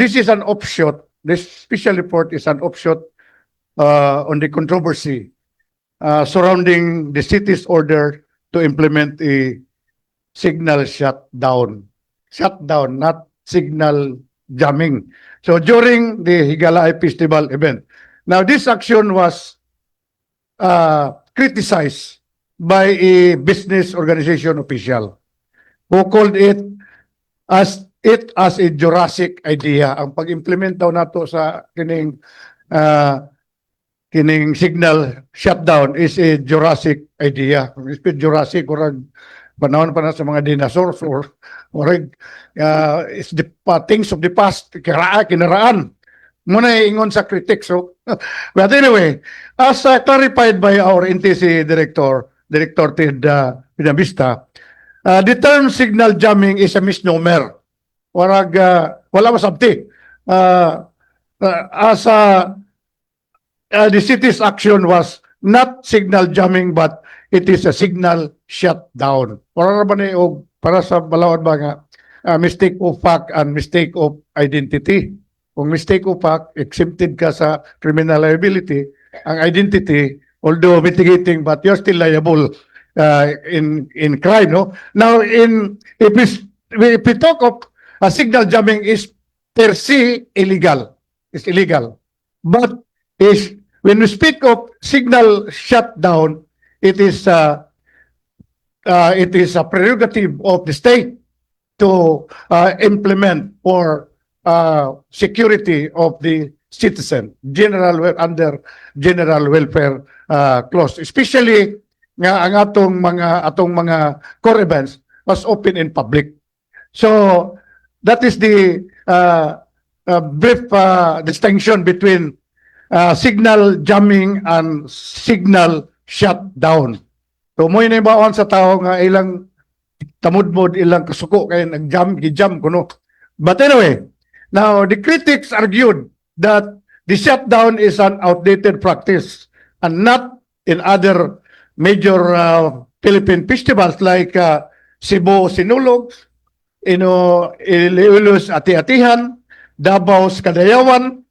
this is an offshoot. This special report is an offshoot on the controversy surrounding the city's order to implement a signal shutdown. Shutdown, not signal jamming. So during the Higalay Festival event. Now this action was criticized by a business organization official who called it as a Jurassic idea. Ang pag-implement daw nato sa kining signal shutdown is a Jurassic idea. Jurassic or panahon pa na sa mga dinosaurs or it's the things of the past, kinaraan. Muna ingon sa critics. So, but anyway, as clarified by our NTC Director Ted Pinabista, the term signal jamming is a misnomer. Wala masabti. The city's action was not signal jamming but it is a signal shutdown. Para sa balawad ba nga mistake of fact and mistake of identity. Kung mistake of fact, exempted ka sa criminal liability. Ang identity, although mitigating, but you're still liable in crime. No? Now, if we talk of signal jamming is per se illegal. It's illegal. But when we speak of signal shutdown, it is a prerogative of the state to implement for security of the citizen, under general welfare clause. Especially nga ang atong mga core events was open in public. So that is the brief distinction between signal jamming and signal shutdown. So mo inibawon sa tao nga ilang tamudmod, ilang kasuko kay nag-jam kuno. But anyway, now the critics argued that the shutdown is an outdated practice and not in other major Philippine festivals like Cebu Sinulog, Iloilos Ati-Atihan, Dabao's Kadayawan.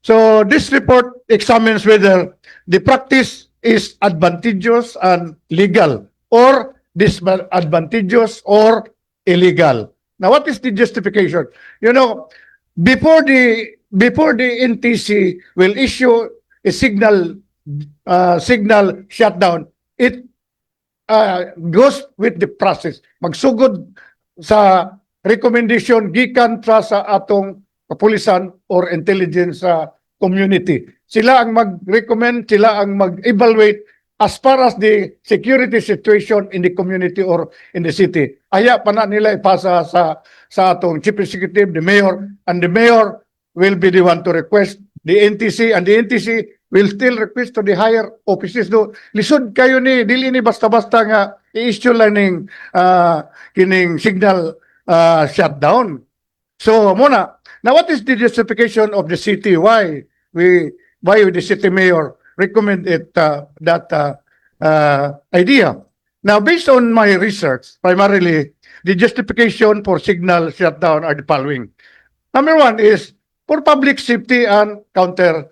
So this report examines whether the practice is advantageous and legal or disadvantageous or illegal. Now, what is the justification? You know, before the NTC will issue a signal shutdown, it goes with the process. Magsugod sa recommendation gikan sa atong kapulisan or intelligence community. Sila ang mag-recommend, sila ang mag-evaluate as far as the security situation in the community or in the city. Aya pa na nila ipasa sa atong chief executive, the mayor, and the mayor will be the one to request the NTC, and the NTC will still request to the higher offices. Do lisod kayo ni dili ni basta-basta nga i-issue lang ning kining signal shutdown. So muna, now what is the justification of the city? Why the city mayor recommend it that idea? Now, based on my research, primarily the justification for signal shutdown are the following. Number one is for public safety and counter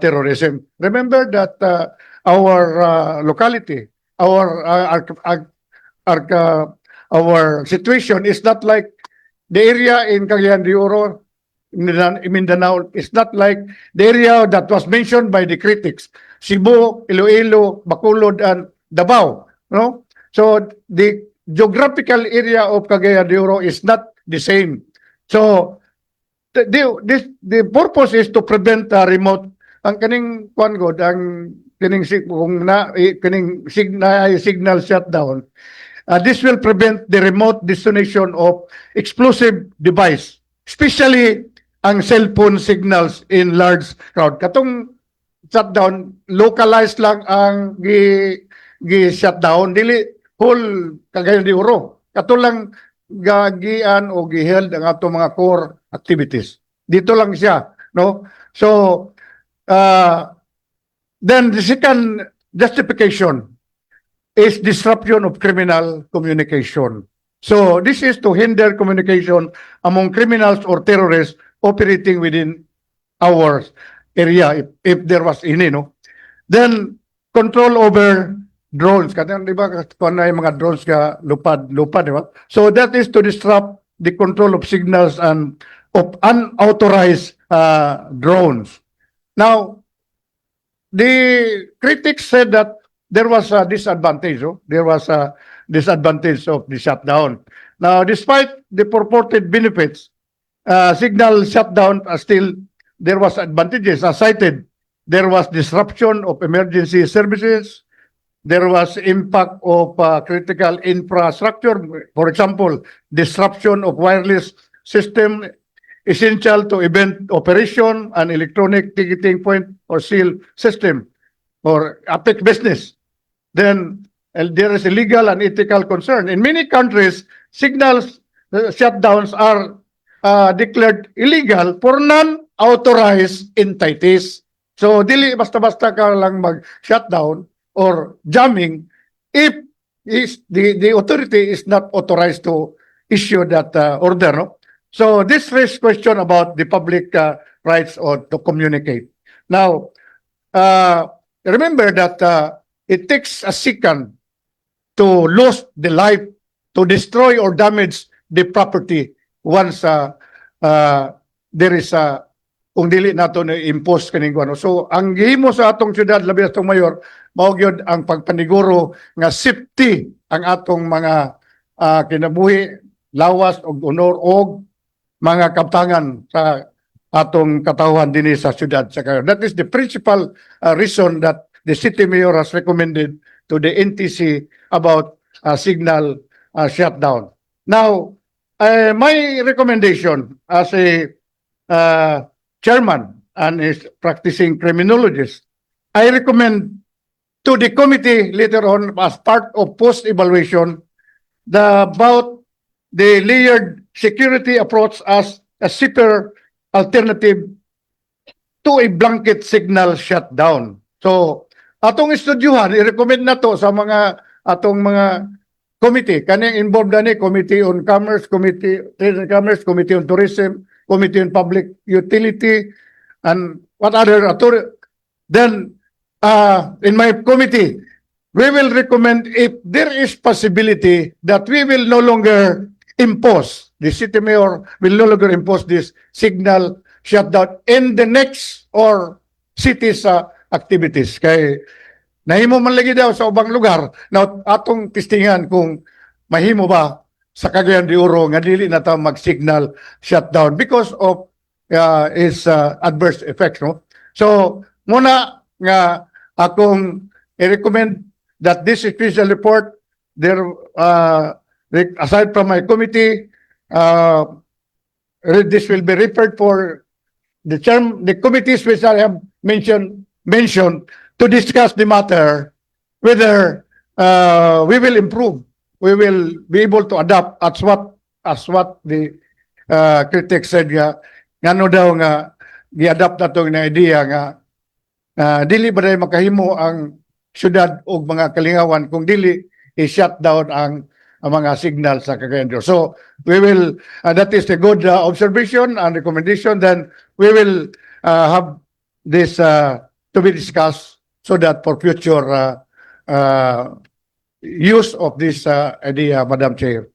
terrorism. Remember that our locality, our situation is not like the area in Cagayan de Oro, Mindanao, is not like the area that was mentioned by the critics, Cebu, Iloilo, Bacolod, and Davao. No? So the geographical area of Cagayan de Oro is not the same. So the purpose is to prevent remote ang kaning god ang kaning signal shutdown. This will prevent the remote destination of explosive device, especially ang cellphone signals in large crowd. Katong shutdown, localized lang ang gi-shutdown, dili whole Cagayan de Oro. Katulang gagian o giheld ang ato mga core activities. Dito lang siya, no? So then the second justification is disruption of criminal communication. So this is to hinder communication among criminals or terrorists operating within our area if there was any, no? Then, control over drones. Kasi, di ba, kung ano yung mga drones ka lupad, di ba? So, that is to disrupt the control of signals and of unauthorized drones. Now, the critics said that there was a disadvantage. Oh? There was a disadvantage of the shutdown. Now, despite the purported benefits, signal shutdown still there was advantages as cited. There was disruption of emergency services. There was impact of critical infrastructure. For example, disruption of wireless system essential to event operation and electronic ticketing point or seal system or affect business. Then there is a legal and ethical concern. In many countries, signals shutdowns are declared illegal for non-authorized entities. So, dili basta-basta ka lang mag-shutdown or jamming if the authority is not authorized to issue that order. No? So, this raises question about the public rights or to communicate. Now, remember that it takes a second to lose the life, to destroy or damage the property once there is a kung dili nato na impose kaning ano. So ang gihimo sa atong syudad labi atong mayor mao gyud ang pagpaniguro nga safety ang atong mga kinabuhi, lawas og honor og mga kaptangan sa atong katawhan dinhi sa syudad sa Cagayan. That is the principal reason that the city mayor has recommended to the NTC about signal shutdown. Now, my recommendation as a chairman and is practicing criminologist, I recommend to the committee later on as part of post-evaluation about the layered security approach as a safer alternative to a blanket signal shutdown. So, atong estudyuhan, i-recommend na to sa mga atong mga committee. Kaning involved na ni Committee on Commerce, Committee on Tourism, Committee on Public Utility, and what other authority. Then, in my committee, we will recommend if there is possibility that we will no longer impose, the city mayor will no longer impose this signal shutdown in the next or cities activities. Kay nahimo man lagi daw sa ubang lugar na atong testingan kung mahimo ba sa Cagayan de Oro nga dili na ta mag-signal shutdown because of its adverse effects. No? So, muna nga akong i-recommend that this special report, there, aside from my committee, this will be referred for the committees which I have mentioned to discuss the matter, whether we will improve, we will be able to adapt as what the critics said nga ngano daw nga gi-adapt nato na idea nga dili ba day makahimo ang syudad og mga kalingawan kung dili i-shut down ang mga signal sa Cagayan de Oro. So we will that is a good observation and recommendation. Then we will have this to be discussed so that for future use of this idea, Madam Chair.